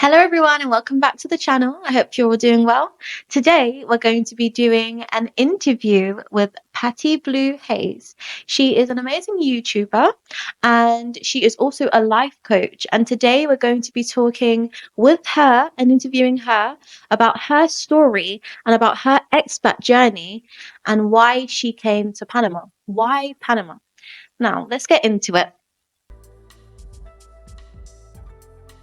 Hello, everyone, and welcome back to the channel. I hope you're all doing well. Today, we're going to be doing an interview with Patty Blue Hayes. She is an amazing YouTuber and she is also a life coach. And today, we're going to be talking with her and interviewing her about her story and about her expat journey and why she came to Panama. Why Panama? Now, let's get into it.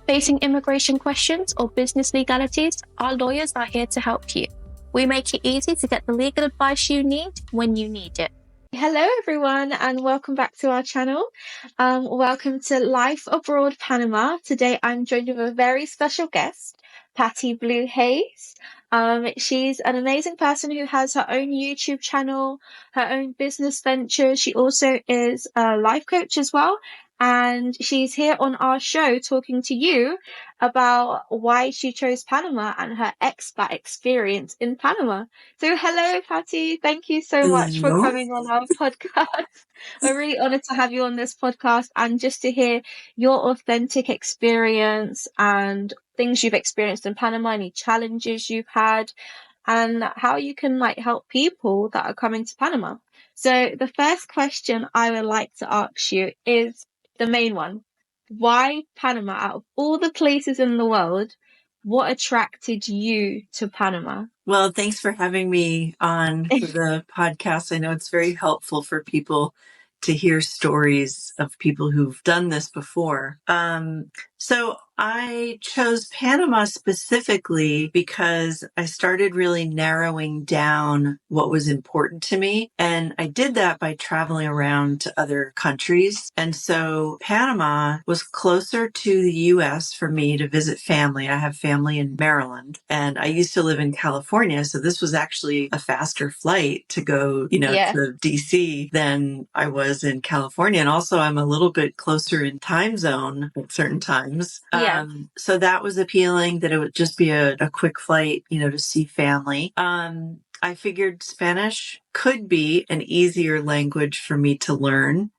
Facing immigration questions or business legalities, our lawyers are here to help you. We make it easy to get the legal advice you need when you need it. Hello, everyone, and welcome back to our channel. Welcome to Life Abroad Panama. Today, I'm joined with a very special guest, Patty Blue Hayes. She's an amazing person who has her own YouTube channel, her own business ventures. She also is a life coach as well. And she's here on our show talking to you about why she chose Panama and her expat experience in Panama. So hello, Patty. Thank you so much for Hello. coming on our podcast. We're really honored to have you on this podcast and just to hear your authentic experience and things you've experienced in Panama, any challenges you've had, and how you can help people that are coming to Panama. So the first question I would like to ask you is the main one. Why Panama? Out of all the places in the world, what attracted you to Panama? Well, thanks for having me on for the podcast. I know it's very helpful for people to hear stories of people who've done this before. So I chose Panama specifically because I started really narrowing down what was important to me. And I did that by traveling around to other countries. And so Panama was closer to the US for me to visit family. I have family in Maryland and I used to live in California. So this was actually a faster flight to go, to DC than I was in California. And also I'm a little bit closer in time zone at certain times. So that was appealing, that it would just be a quick flight, to see family. I figured Spanish could be an easier language for me to learn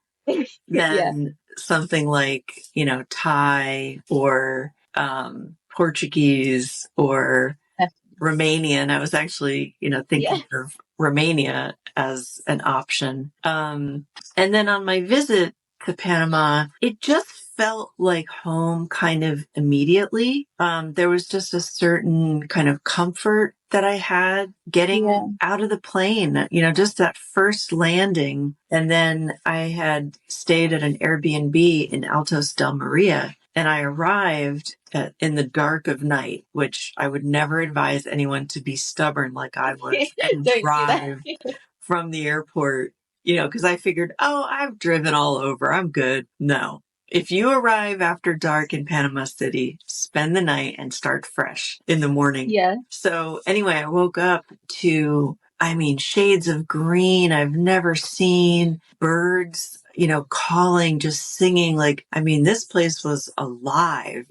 than something like, Thai or Portuguese or Romanian. I was actually, thinking of Romania as an option. And then on my visit to Panama, it just felt like home kind of immediately. There was just a certain kind of comfort that I had getting out of the plane, just that first landing. And then I had stayed at an Airbnb in Altos del Maria. And I arrived in the dark of night, which I would never advise anyone to be stubborn like I was and drive from the airport, because I figured, I've driven all over. I'm good. No. If you arrive after dark in Panama City, spend the night and start fresh in the morning. So anyway, I woke up to, shades of green I've never seen, birds, calling, just singing. This place was alive,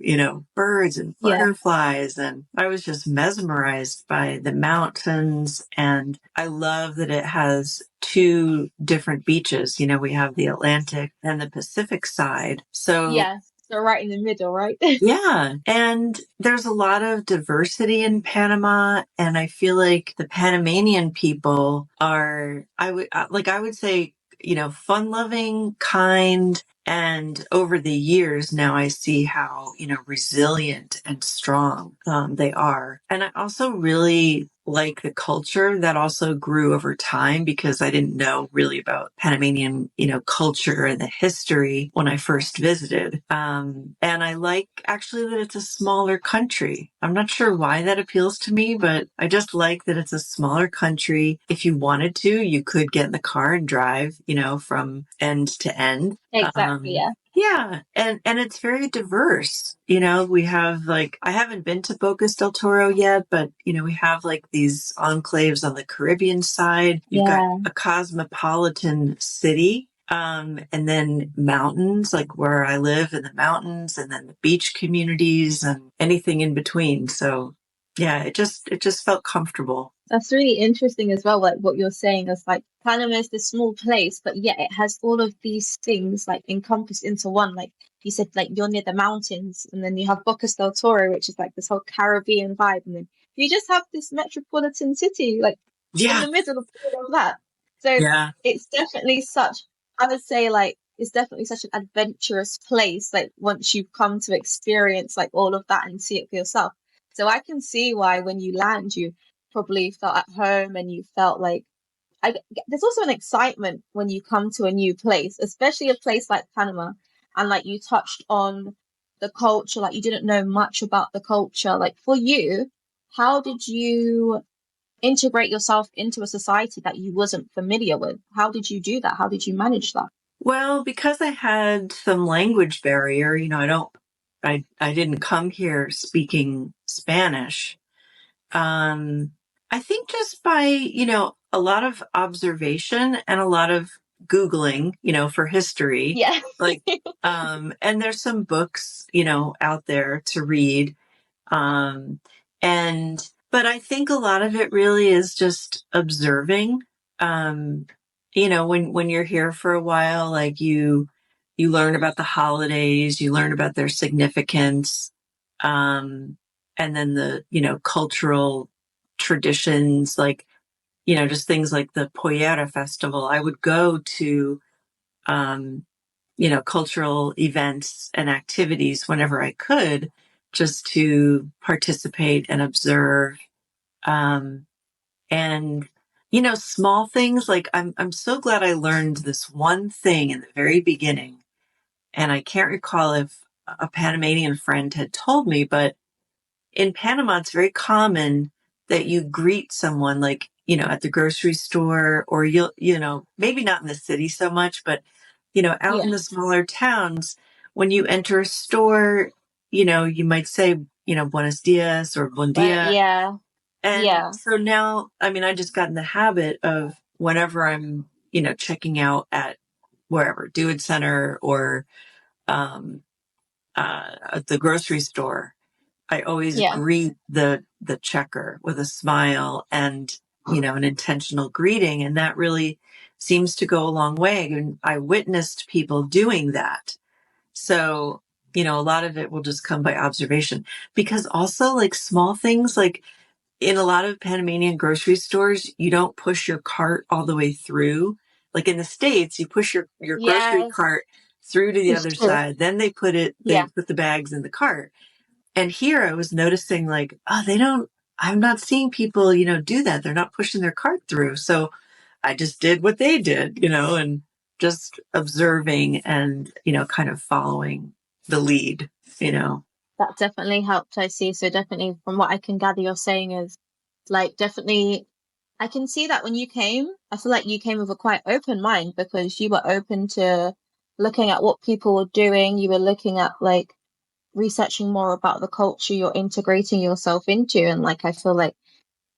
birds and butterflies. And I was just mesmerized by the mountains. And I love that it has two different beaches. We have the Atlantic and the Pacific side. So so right in the middle, right? Yeah. And there's a lot of diversity in Panama. And I feel like the Panamanian people are, I would say, fun loving, kind. And over the years, now I see how, resilient and strong they are. And I also really like the culture that also grew over time, because I didn't know really about Panamanian, culture and the history when I first visited. And I like actually that it's a smaller country. I'm not sure why that appeals to me, but I just like that it's a smaller country. If you wanted to, you could get in the car and drive, from end to end. Exactly. Yeah. And it's very diverse. We have I haven't been to Bocas del Toro yet, but, we have these enclaves on the Caribbean side. You've got a cosmopolitan city. And then mountains, like where I live in the mountains, and then the beach communities and anything in between. So yeah, it just felt comfortable. That's really interesting as well, what you're saying is Panama is this small place, but yet it has all of these things encompassed into one, you said like you're near the mountains, and then you have Bocas del Toro, which is like this whole Caribbean vibe, and then you just have this metropolitan city like in Yeah. the middle of all of that. So Yeah. it's definitely such, I would say, like it's definitely such an adventurous place. Like once you've come to experience like all of that and see it for yourself. So I can see why when you land, you probably felt at home and you felt like there's also an excitement when you come to a new place, especially a place like Panama. And like you touched on the culture, like you didn't know much about the culture. Like for you, how did you integrate yourself into a society that you wasn't familiar with? How did you do that? How did you manage that? Well, because I had some language barrier, I didn't come here speaking Spanish. I think just by, a lot of observation and a lot of Googling, for history, Yeah. like, and there's some books, out there to read. Um, but I think a lot of it really is just observing. Um, when you're here for a while, like you learn about the holidays, you learn about their significance, and then the, cultural traditions, like, just things like the Pollera Festival. I would go to, um, cultural events and activities whenever I could, just to participate and observe. Um, and, small things like I'm so glad I learned this one thing in the very beginning. And I can't recall if a Panamanian friend had told me, but in Panama, it's very common that you greet someone like, at the grocery store, or maybe not in the city so much, but, out in the smaller towns, when you enter a store, you might say, buenos dias or buen But dia. yeah. And Yeah. so now, I just got in the habit of whenever I'm, checking out at wherever, Do It Center or um, at the grocery store, I always Yeah. greet the checker with a smile and, an intentional greeting. And that really seems to go a long way. And I witnessed people doing that. So, a lot of it will just come by observation, because also like small things, like in a lot of Panamanian grocery stores, you don't push your cart all the way through. Like in the States, you push your grocery Yes. cart through to the It's other true. side. Then they Yeah. put the bags in the cart. And here I was noticing like, oh, I'm not seeing people, do that. They're not pushing their cart through. So I just did what they did, and just observing and, kind of following the lead, That definitely helped, I see. So definitely from what I can gather you're saying is like definitely I can see that when you came, I feel like you came with a quite open mind because you were open to looking at what people were doing. You were looking at like researching more about the culture you're integrating yourself into. And like I feel like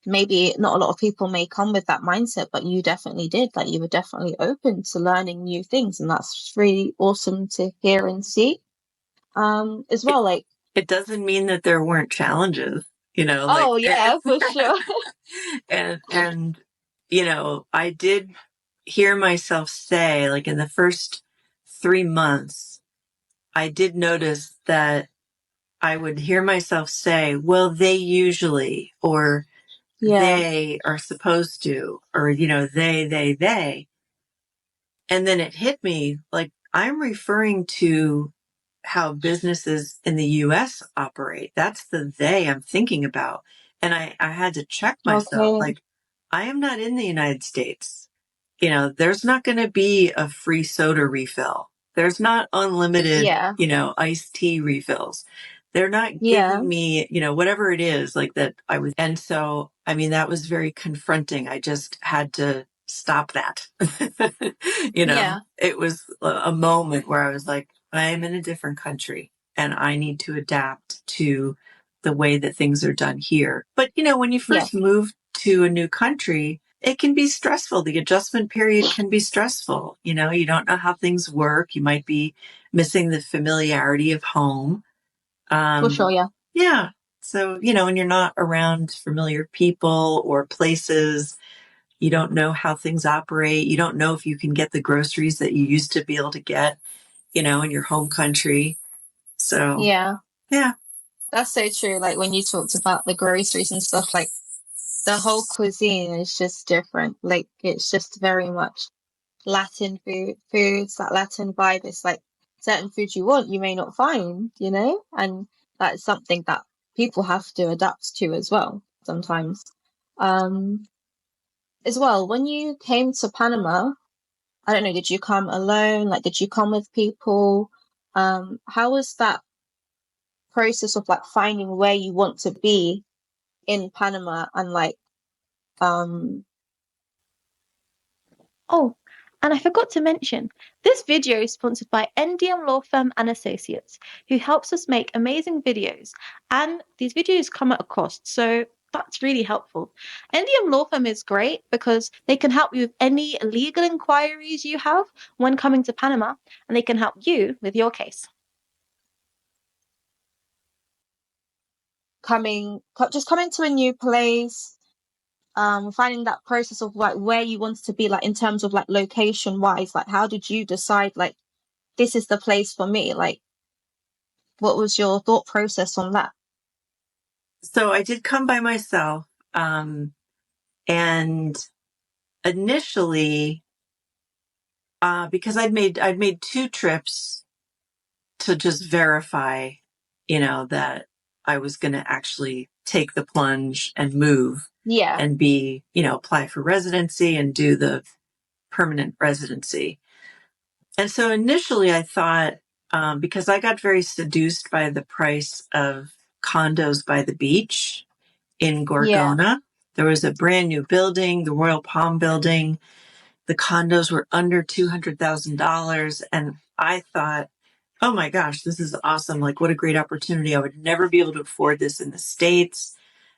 maybe not a lot of people may come with that mindset, but you definitely did. Like you were definitely open to learning new things. And that's really awesome to hear and see. As it, well, like it doesn't mean that there weren't challenges, like, oh yeah, for sure. and, I did hear myself say, like in the first 3 months, I did notice that I would hear myself say, well, they usually, or Yeah. they are supposed to, or, they. And then it hit me like I'm referring to how businesses in the US operate. That's the they I'm thinking about. And I had to check myself. Okay. Like, I am not in the United States. There's not going to be a free soda refill. There's not unlimited, Yeah. iced tea refills. They're not Yeah. giving me, whatever it is like that I was. And so, I mean, that was very confronting. I just had to stop that. Yeah. It was a moment where I was like, I am in a different country and I need to adapt to the way that things are done here. But, when you Yeah. first move to a new country, it can be stressful. The adjustment period can be stressful. You don't know how things work. You might be missing the familiarity of home. For sure. Yeah. Yeah. So, when you're not around familiar people or places, you don't know how things operate. You don't know if you can get the groceries that you used to be able to get. in your home country. So, Yeah, yeah. that's so true. Like when you talked about the groceries and stuff, like the whole cuisine is just different. Like it's just very much Latin foods, that Latin vibe. It's like certain foods you want, you may not find, and that's something that people have to adapt to as well sometimes. Um, as well, when you came to Panama, I don't know, did you come alone? Like, did you come with people? How was that process of like finding where you want to be in Panama and like, um, Oh, and I forgot to mention, this video is sponsored by NDM Law Firm and Associates, who helps us make amazing videos. And these videos come at a cost, so that's really helpful. NDM Law Firm is great because they can help you with any legal inquiries you have when coming to Panama, and they can help you with your case. Just coming to a new place, finding that process of like where you wanted to be, like in terms of like location wise, like how did you decide like this is the place for me? Like, what was your thought process on that? So I did come by myself. And initially, because I'd made 2 trips to just verify, that I was going to actually take the plunge and move Yeah. and be, apply for residency and do the permanent residency. And so initially I thought, because I got very seduced by the price of condos by the beach in Yeah. Gorgona. There was a brand new building, the Royal Palm building. The condos were under $200,000. And I thought, oh my gosh, this is awesome. Like, what a great opportunity. I would never be able to afford this in the States.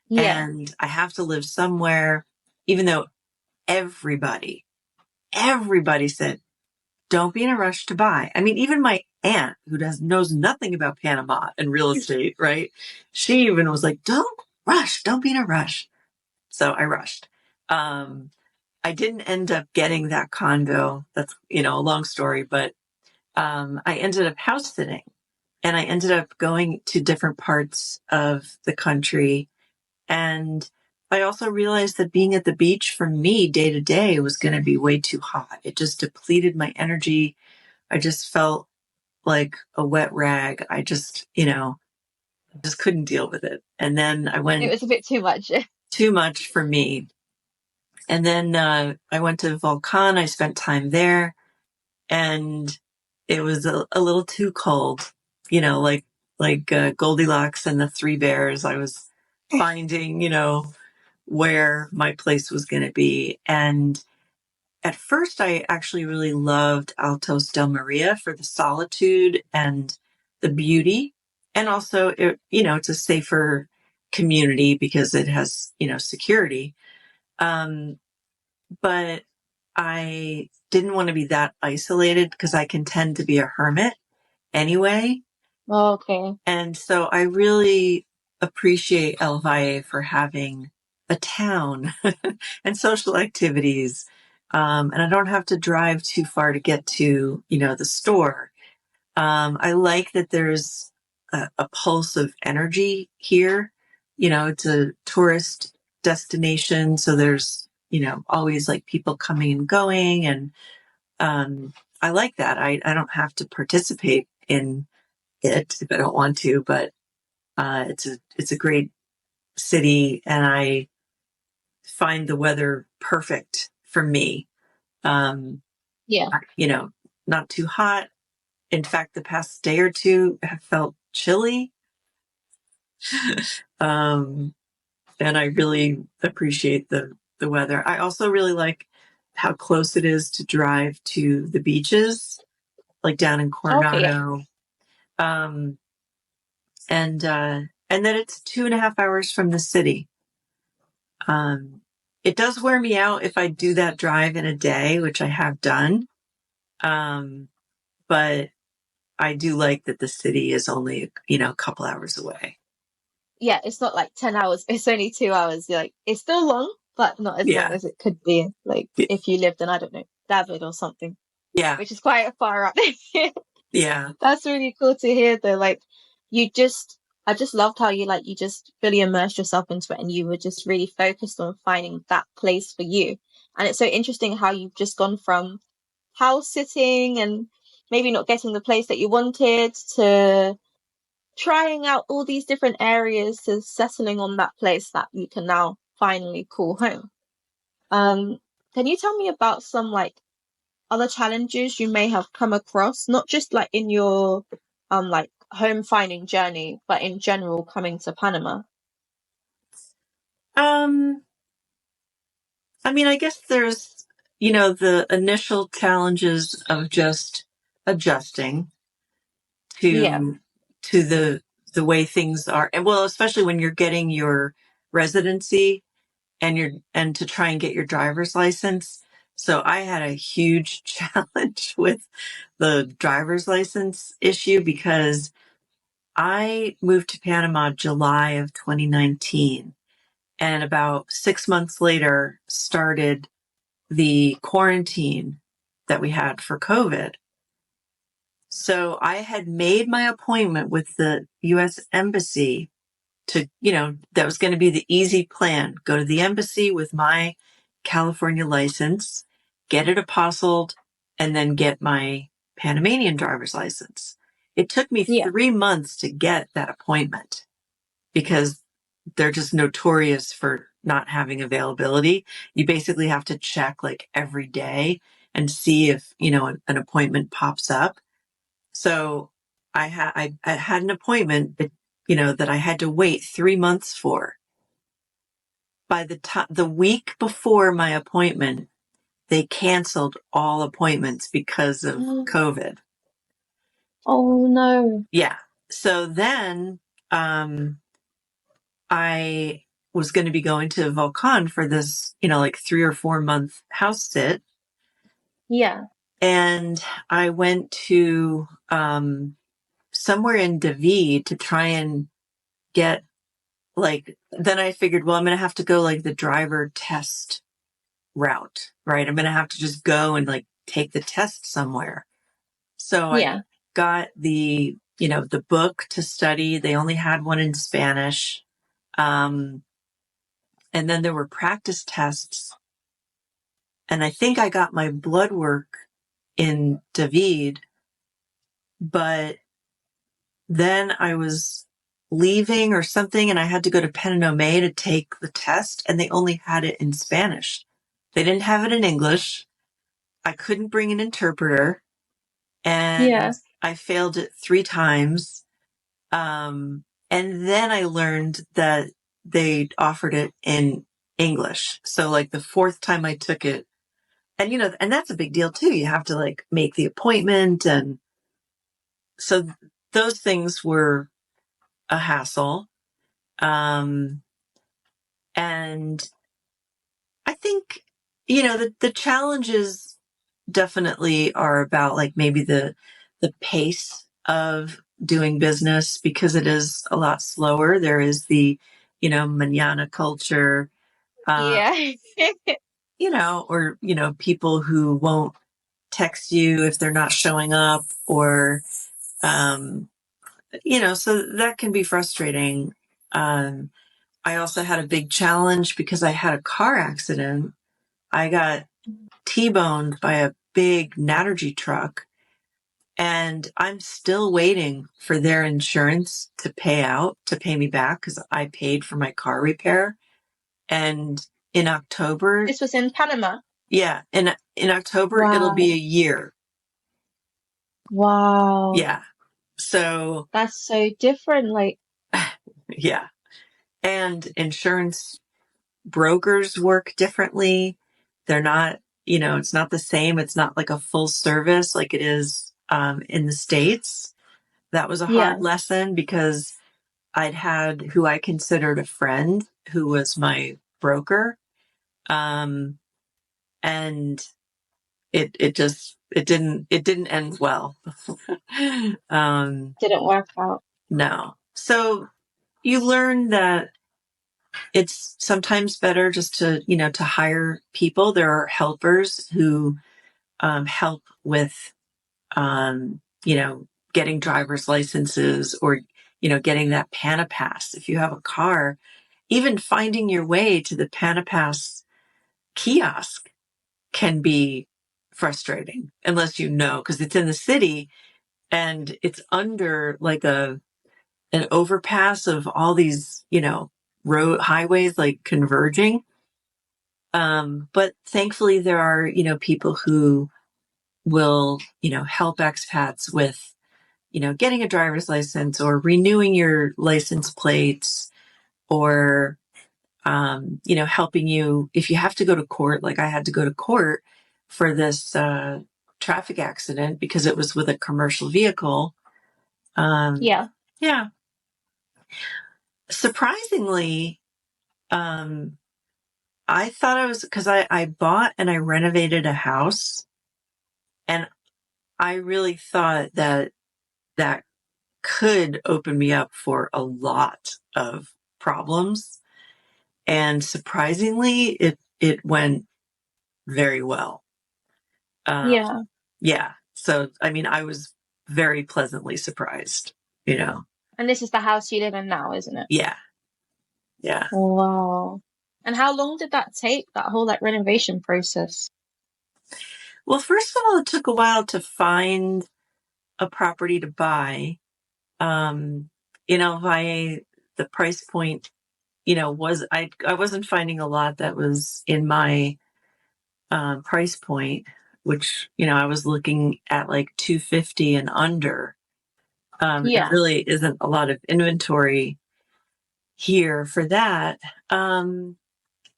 Yeah. And I have to live somewhere, even though everybody said, don't be in a rush to buy. I mean, even my aunt, who knows nothing about Panama and real estate, right? She even was like, don't rush, don't be in a rush. So I rushed. I didn't end up getting that condo. That's, a long story, but I ended up house sitting, and I ended up going to different parts of the country. And I also realized that being at the beach for me day to day was going to be way too hot. It just depleted my energy. I just felt like a wet rag. I just couldn't deal with it. And then I It went was a bit too much. too much for me. And then I went to Volcan. I spent time there, and it was a little too cold, like Goldilocks and the 3 Bears. I was finding, where my place was going to be. And at first, I actually really loved Altos del Maria for the solitude and the beauty. And also, it's a safer community because it has, security. But I didn't want to be that isolated because I can tend to be a hermit anyway. Okay. And so I really appreciate El Valle for having a town and social activities. And I don't have to drive too far to get to, the store. I like that there's a pulse of energy here. It's a tourist destination. So there's, always like people coming and going. And I like that. I don't have to participate in it if I don't want to, but it's a great city, and I find the weather perfect for me. Yeah. Not too hot. In fact, the past day or two have felt chilly. And I really appreciate the weather. I also really like how close it is to drive to the beaches, like down in Okay. Yeah. Coronado. Um, and then it's 2.5 hours from the city. It does wear me out if I do that drive in a day, which I have done. But I do like that the city is only, a couple hours away. Yeah. It's not like 10 hours. It's only 2 hours. You're like, it's still long, but not as long Yeah. as it could be. Like if you lived in, I don't know, David or something, Yeah. which is quite far up. Yeah. That's really cool to hear though. Like I just loved how you just really immersed yourself into it and you were just really focused on finding that place for you. And it's so interesting how you've just gone from house sitting and maybe not getting the place that you wanted to trying out all these different areas to settling on that place that you can now finally call home. Um, can you tell me about some like other challenges you may have come across, not just like in your like home finding journey, but in general coming to Panama? Um, I mean, I guess there's, the initial challenges of just adjusting Yeah, to the way things are. And well, especially when you're getting your residency and to try and get your driver's license. So I had a huge challenge with the driver's license issue because I moved to Panama July of 2019 and about 6 months later started the quarantine that we had for COVID. So I had made my appointment with the US Embassy to, that was going to be the easy plan. Go to the embassy with my California license, get it apostilled, and then get my Panamanian driver's license. It took me yeah, 3 months to get that appointment because they're just notorious for not having availability. You basically have to check like every day and see if, an appointment pops up. So I had an appointment that, that I had to wait 3 months for. By the week before my appointment, they canceled all appointments because of COVID. Oh no. Yeah. So then I was going to be going to Volcan for this, like 3 or 4 month house sit. Yeah, And I went to somewhere in David to try and get then I figured, well, I'm going to have to go like the driver test route, right? I'm going to have to just go and like take the test somewhere. So I yeah. got the book to study. They only had one in Spanish. And then there were practice tests. And I think I got my blood work in David, but then I was leaving or something and I had to go to Panama to take the test and they only had it in Spanish. They didn't have it in English. I couldn't bring an interpreter and Yeah. I failed it 3 times. And then I learned that they offered it in English. So like the fourth time I took it, and and that's a big deal too. You have to like make the appointment. And so those things were a hassle. Um, and I think, the challenges definitely are about like maybe the pace of doing business because it is a lot slower. There is the, manana culture, uh, Yeah. or, people who won't text you if they're not showing up or, um, so that can be frustrating. I also had a big challenge because I had a car accident. I got T-boned by a big Naturgy truck. And I'm still waiting for their insurance to pay me back because I paid for my car repair. And in October, This was in Panama. yeah, in October, it'll be Wow. a year. Wow. Yeah. So, That's so different. Like, yeah. And insurance brokers work differently. They're not, it's not the same. It's not like a full service like it is in the States. That was a hard yeah. lesson because I'd had who I considered a friend who was my broker. And it didn't end well. um, Didn't work out. no. So you learn that it's sometimes better just to hire people. There are helpers who help with getting driver's licenses or, getting that Panapass. If you have a car, even finding your way to the Panapass kiosk can be frustrating unless because it's in the city and it's under like an overpass of all these, road highways like converging. But thankfully there are, people who will, help expats with, getting a driver's license or renewing your license plates or, helping you if you have to go to court. Like I had to go to court for this traffic accident because it was with a commercial vehicle. Yeah. Yeah. Surprisingly, I thought because I bought and I renovated a house, and I really thought that could open me up for a lot of problems. And surprisingly, it went very well. Yeah. Yeah. So, I mean, I was very pleasantly surprised, And this is the house you live in now, isn't it? Yeah. Yeah. Wow. And how long did that take, that whole like renovation process? Well, first of all, it took a while to find a property to buy. Valle, the price point, was I wasn't finding a lot that was in my price point, which, I was looking at like 250 and under. There really isn't a lot of inventory here for that. And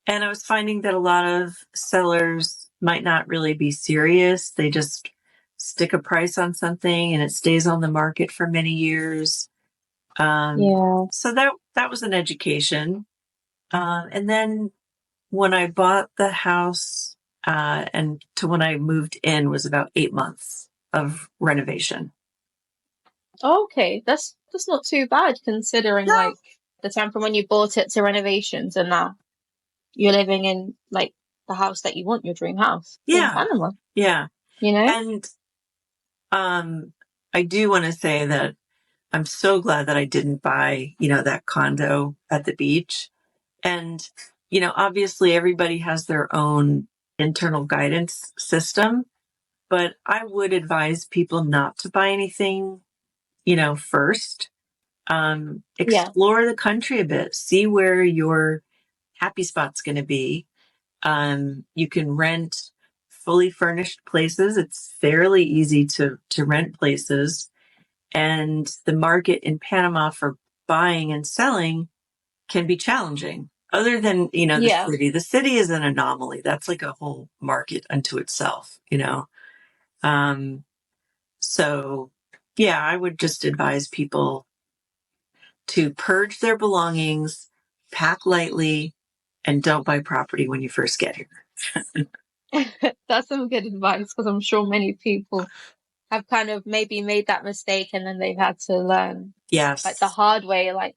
I was finding that a lot of sellers might not really be serious. They just stick a price on something and it stays on the market for many years. So that was an education. And then when I bought the house and to when I moved in was about 8 months of renovation. Okay, that's not too bad considering No. like the time from when you bought it to renovations and now you're living in like the house that you want, your dream house in Panama. Yeah. And I do want to say that I'm so glad that I didn't buy, that condo at the beach. And, obviously everybody has their own internal guidance system, but I would advise people not to buy anything, first. Explore the country a bit, see where your happy spot's going to be. You can rent fully furnished places. It's fairly easy to rent places. And the market in Panama for buying and selling can be challenging. Other than, the city. The city is an anomaly. That's like a whole market unto itself, So, yeah, I would just advise people to purge their belongings, pack lightly, and don't buy property when you first get here. That's some good advice because I'm sure many people have kind of maybe made that mistake and then they've had to learn like the hard way, like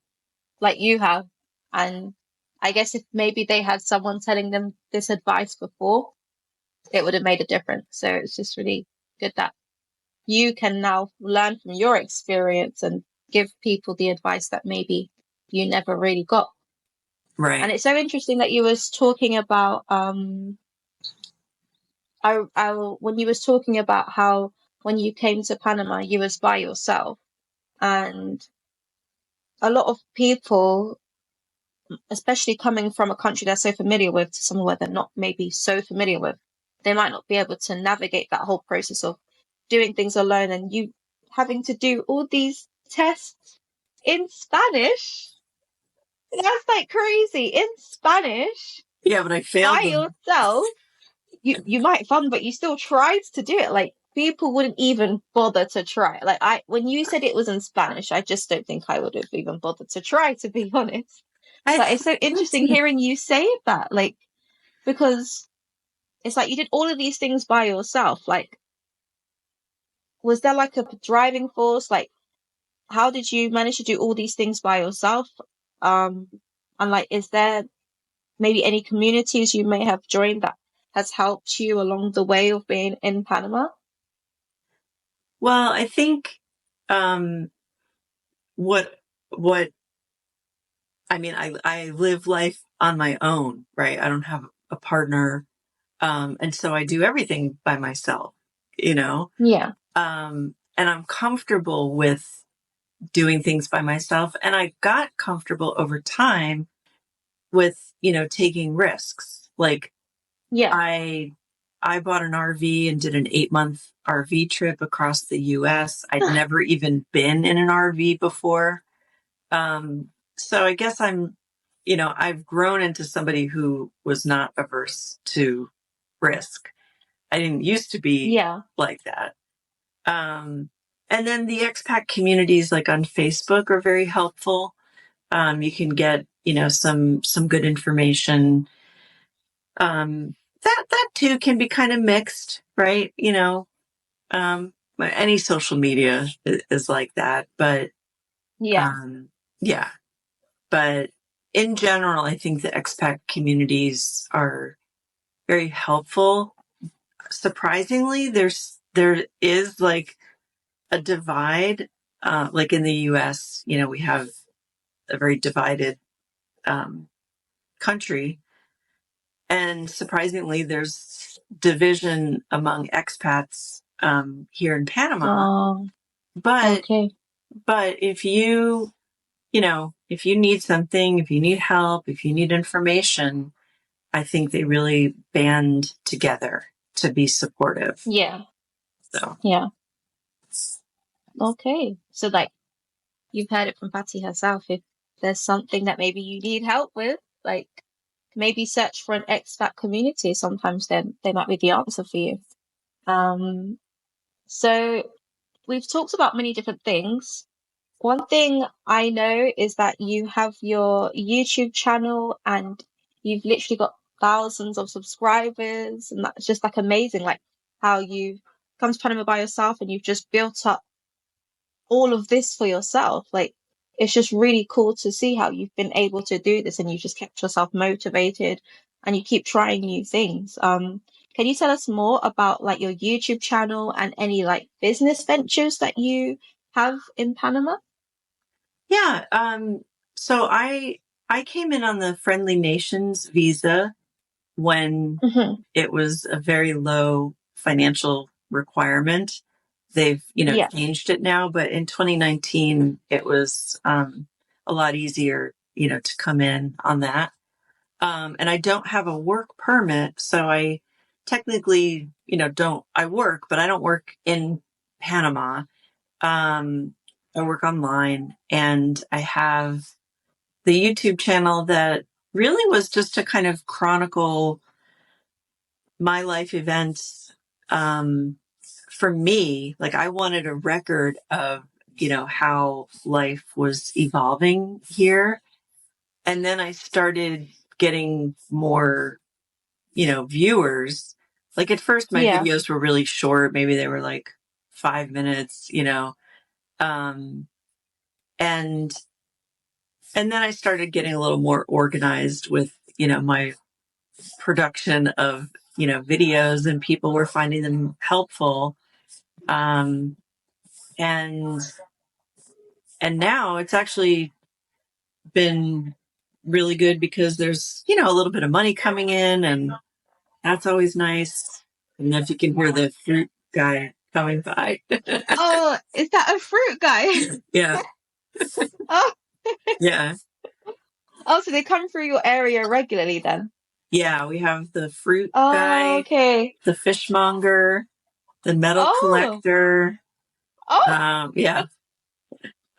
you have. And I guess if maybe they had someone telling them this advice before, it would have made a difference. So it's just really good that you can now learn from your experience and give people the advice that maybe you never really got. Right. And it's so interesting that you was talking about when you was talking about how when you came to Panama you was by yourself, and a lot of people, especially coming from a country they're so familiar with to somewhere they're not maybe so familiar with, they might not be able to navigate that whole process of doing things alone, and you having to do all these tests in Spanish. That's like crazy. In Spanish. Yeah, but I failed by yourself. You might fun, but you still tried to do it. Like people wouldn't even bother to try. Like when you said it was in Spanish, I just don't think I would have even bothered to try, to be honest. But it's so interesting hearing you say that, like, because it's like you did all of these things by yourself. Like, was there like a driving force? Like, how did you manage to do all these things by yourself? And like, is there maybe any communities you may have joined that has helped you along the way of being in Panama? Well, I think um, what what I mean, I live life on my own, right? I don't have a partner, and so I do everything by myself, you know. Yeah. And I'm comfortable with doing things by myself, and I got comfortable over time with taking risks. Like Yeah. I bought an RV and did an 8-month RV trip across the US. I'd never even been in an RV before. So I guess I've grown into somebody who was not averse to risk. I didn't used to be Yeah. like that. And then the expat communities like on Facebook are very helpful. You can get, some good information. That too can be kind of mixed, right? Any social media is like that, but Yeah. yeah. But in general, I think the expat communities are very helpful. Surprisingly, there is like a divide. Like in the U.S., we have a very divided country, and surprisingly, there's division among expats here in Panama. Oh, But okay. but if you need something, if you need help, if you need information, I think they really band together to be supportive. Yeah. So Yeah. Okay. So like you've heard it from Patty herself. If there's something that maybe you need help with, like maybe search for an expat community. Sometimes then they might be the answer for you. Um, so we've talked about many different things. One thing I know is that you have your YouTube channel and you've literally got thousands of subscribers, and that's just like amazing, like how you've come to Panama by yourself and you've just built up all of this for yourself. Like it's just really cool to see how you've been able to do this and you just kept yourself motivated and you keep trying new things. Can you tell us more about like your YouTube channel and any like business ventures that you have in Panama? yeah, so I came in on the Friendly Nations visa when Hmm. it was a very low financial requirement. They've Yeah. changed it now, but in 2019 it was a lot easier to come in on that. And I don't have a work permit, so I technically, don't I work, but I don't work in Panama. I work online, and I have the YouTube channel that really was just to kind of chronicle my life events. For me, like I wanted a record of, how life was evolving here. And then I started getting more viewers. Like at first my Yeah. videos were really short. Maybe they were like 5 minutes, um, and, and then I started getting a little more organized with, my production of, videos, and people were finding them helpful. Um, and, and now it's actually been really good because there's, a little bit of money coming in, and that's always nice. And if you can hear the fruit guy coming by. Oh, is that a fruit guy? Yeah. Oh, Yeah. oh, so they come through your area regularly then? Yeah. We have the fruit Oh, guy, okay. the fishmonger, the metal Oh, collector. oh, Yeah.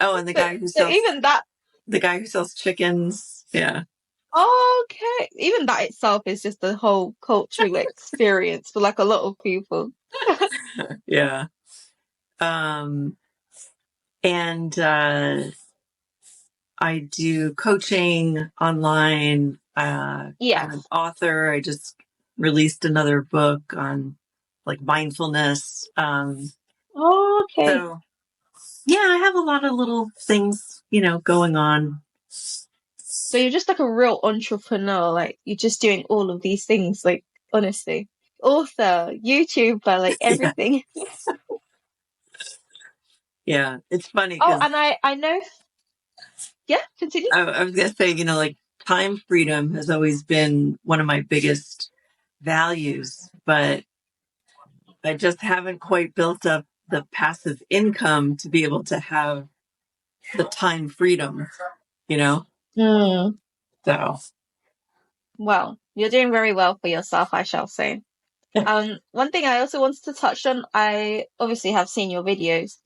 Oh, and so, so even that, the guy who sells chickens. Yeah. okay, even that itself is just a whole cultural experience for like a lot of people. Yeah. Um, and I do coaching online. I'm an Yes. author. I just released another book on like mindfulness. Oh, okay. So yeah, I have a lot of little things, going on. So you're just like a real entrepreneur, like you're just doing all of these things, like honestly. Author, YouTuber, like Yeah. everything. Yeah, it's funny Oh, because and I know. Yeah, continue. I was gonna say, like time freedom has always been one of my biggest values, but I just haven't quite built up the passive income to be able to have the time freedom, you know? Mm. So, Well, you're doing very well for yourself, I shall say. One thing I also wanted to touch on, I obviously have seen your videos.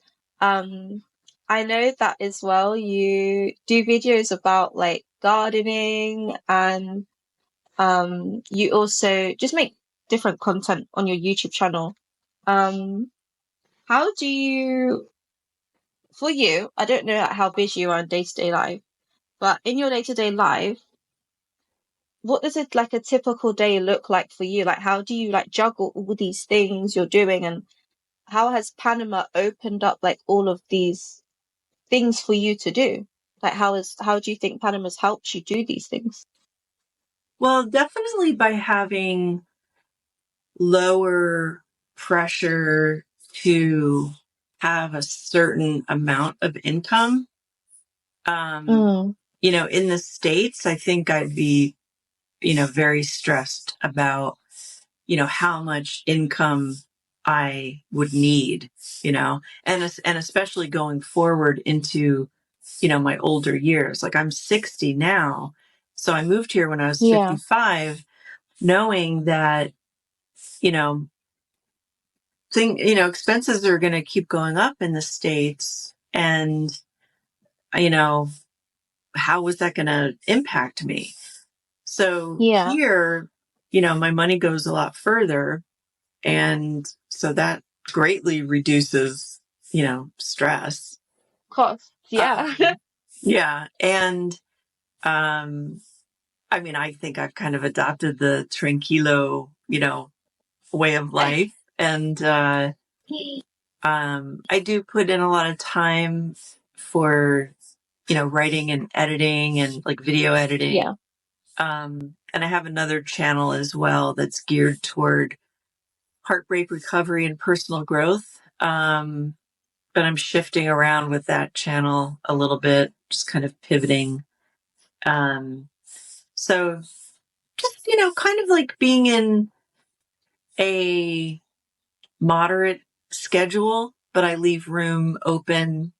I know that as well. You do videos about like gardening and you also just make different content on your YouTube channel. Um, how do you, for you, I don't know how busy you are in day-to-day life, but in your day-to-day life, what does it like a typical day look like for you? Like, how do you like juggle all these things you're doing, and how has Panama opened up like all of these things for you to do? Like, how do you think Panama's helped you do these things? well, definitely by having lower pressure to have a certain amount of income. Mm, In the States, I think I'd be, very stressed about, how much income I would need, and especially going forward into, my older years. Like I'm 60 now. So I moved here when I was yeah, 55, knowing that, you know, expenses are going to keep going up in the States. And, you know, how was that going to impact me? So yeah, here, my money goes a lot further. And so that greatly reduces, stress. cost, yeah, Yeah. And, I mean, I think I've kind of adopted the tranquilo, way of life. And, I do put in a lot of time for, writing and editing and like video editing. yeah, And I have another channel as well that's geared toward heartbreak recovery and personal growth. But I'm shifting around with that channel a little bit, just kind of pivoting. So just, kind of like being in a moderate schedule, but I leave room open,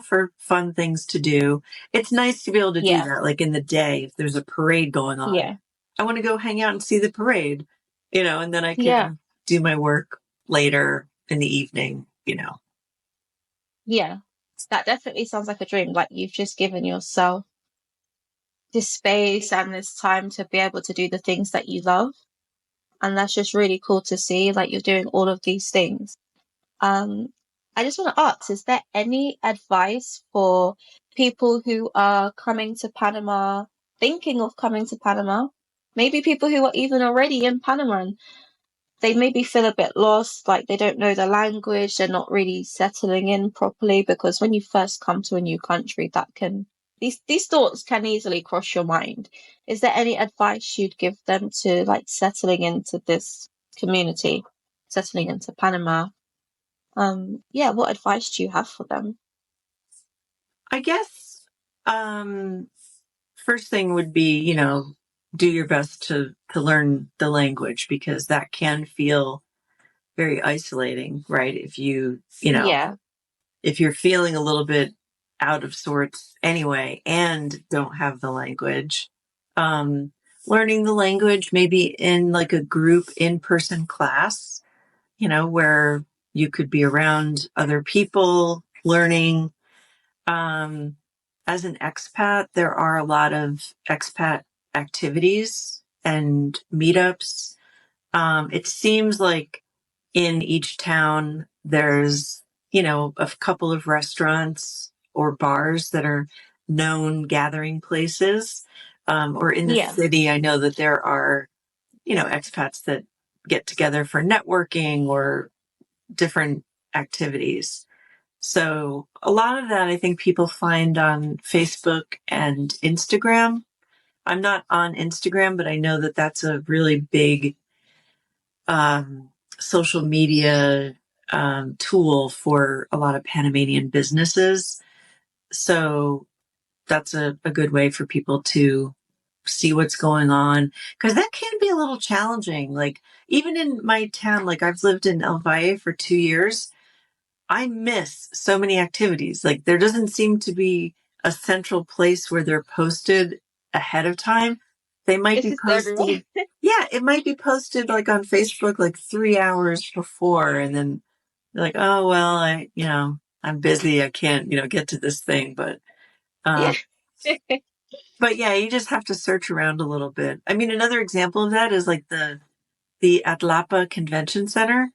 for fun things to do. It's nice to be able to do yeah, that. Like in the day, if there's a parade going on, yeah, I want to go hang out and see the parade, and then I yeah, can do my work later in the evening, yeah. That definitely sounds like a dream. Like you've just given yourself this space and this time to be able to do the things that you love. And that's just really cool to see. Like you're doing all of these things. Um, I just want to ask, is there any advice for people who are coming to Panama, thinking of coming to Panama? Maybe people who are even already in Panama and they maybe feel a bit lost, like they don't know the language, they're not really settling in properly, because when you first come to a new country, that can these thoughts can easily cross your mind. Is there any advice you'd give them to like settling into this community, settling into Panama? Yeah, what advice do you have for them? I guess first thing would be, do your best to learn the language because that can feel very isolating, right? Yeah, If you're feeling a little bit out of sorts anyway and don't have the language, um, learning the language maybe in like a group in-person class, where you could be around other people learning. As an expat, there are a lot of expat activities and meetups. It seems like in each town, there's, a couple of restaurants or bars that are known gathering places. Or in the yeah, city, I know that there are, expats that get together for networking or different activities. So a lot of that I think people find on Facebook and Instagram. I'm not on Instagram, but I know that that's a really big social media tool for a lot of Panamanian businesses. So that's a good way for people to see what's going on, because that can be a little challenging. Like even in my town, like I've lived in El Valle for 2 years. I miss so many activities. Like there doesn't seem to be a central place where they're posted ahead of time. They might It's be just everywhere. posted. Yeah, it might be posted like on Facebook like 3 hours before, and then they're like, oh well, I'm busy. I can't, get to this thing. But Yeah. but yeah, you just have to search around a little bit. I mean, another example of that is like the Atlapa Convention Center.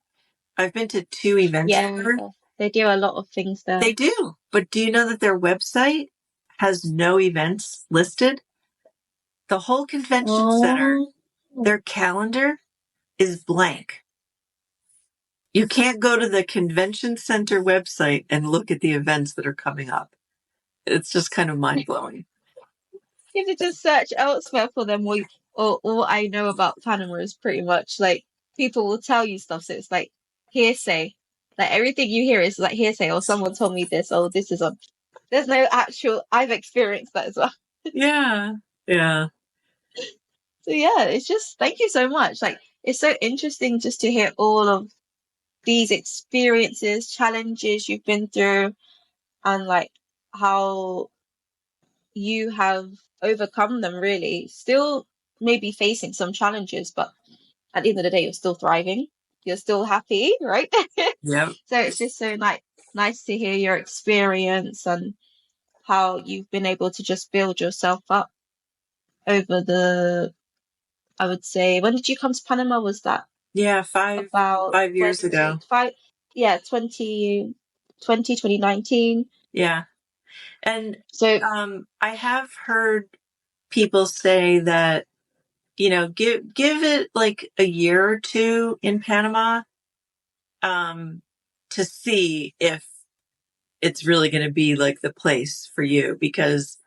I've been to 2 events Yeah, there. they do a lot of things there. They do. But do you know that their website has no events listed? The whole convention center, their calendar is blank. You can't go to the convention center website and look at the events that are coming up. It's just kind of mind-blowing. You have to just search elsewhere for them. Or all I know about Panama is pretty much like people will tell you stuff. So it's like hearsay. Like everything you hear is like hearsay. Or someone told me this. Oh, this is on. There's no actual. I've experienced that as well. Yeah. Yeah. So yeah, it's just thank you so much. Like it's so interesting just to hear all of these experiences, challenges you've been through, and like how you have overcome them really. Still maybe facing some challenges, but at the end of the day, you're still thriving. You're still happy, right? Yep. So it's just so nice to hear your experience and how you've been able to just build yourself up over I would say, when did you come to Panama? Was that Yeah, 5 about 5 years ago. 2019? Yeah. And So, I have heard people say that, give it like a year or two in Panama, to see if it's really going to be like the place for you, because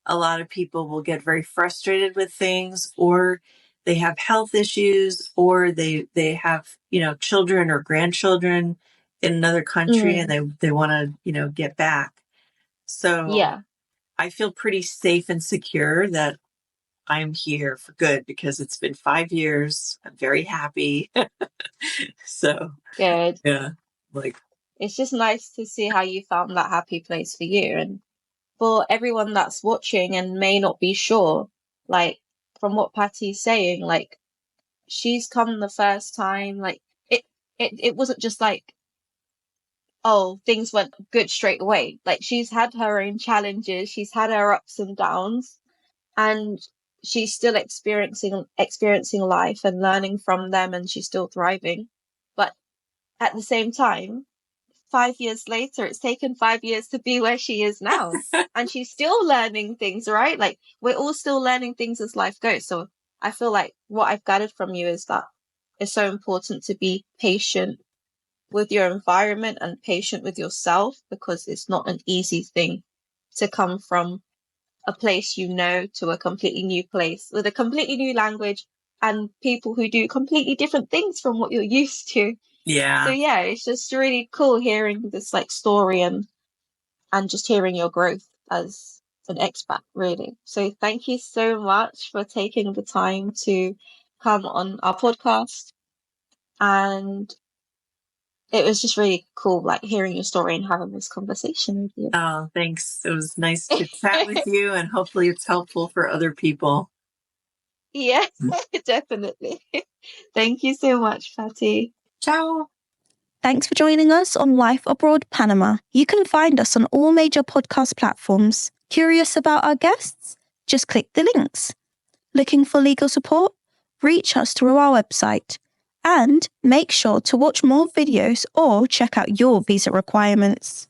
a lot of people will get very frustrated with things, or they have health issues, or they have, children or grandchildren in another country and they want to, get back. So yeah, I feel pretty safe and secure that I'm here for good because it's been 5 years. I'm very happy. So good. yeah, like, It's just nice to see how you found that happy place for you. And for everyone that's watching and may not be sure, like from what Patty's saying, like she's come the first time, like it wasn't just like, oh, things went good straight away. Like she's had her own challenges, she's had her ups and downs, and she's still experiencing life and learning from them, and she's still thriving. But at the same time, 5 years later, it's taken 5 years to be where she is now. And she's still learning things, right? Like we're all still learning things as life goes. So I feel like what I've gathered from you is that it's so important to be patient with your environment and patient with yourself, because it's not an easy thing to come from a place to a completely new place with a completely new language and people who do completely different things from what you're used to. yeah. So yeah, it's just really cool hearing this like story and just hearing your growth as an expat, really. So thank you so much for taking the time to come on our podcast. And it was just really cool, like hearing your story and having this conversation with you. Oh, thanks. It was nice to chat with you, and hopefully it's helpful for other people. Yes, definitely. Thank you so much, Patty. Ciao. Thanks for joining us on Life Abroad Panama. You can find us on all major podcast platforms. Curious about our guests? Just click the links. Looking for legal support? Reach us through our website. And make sure to watch more videos or check out your visa requirements.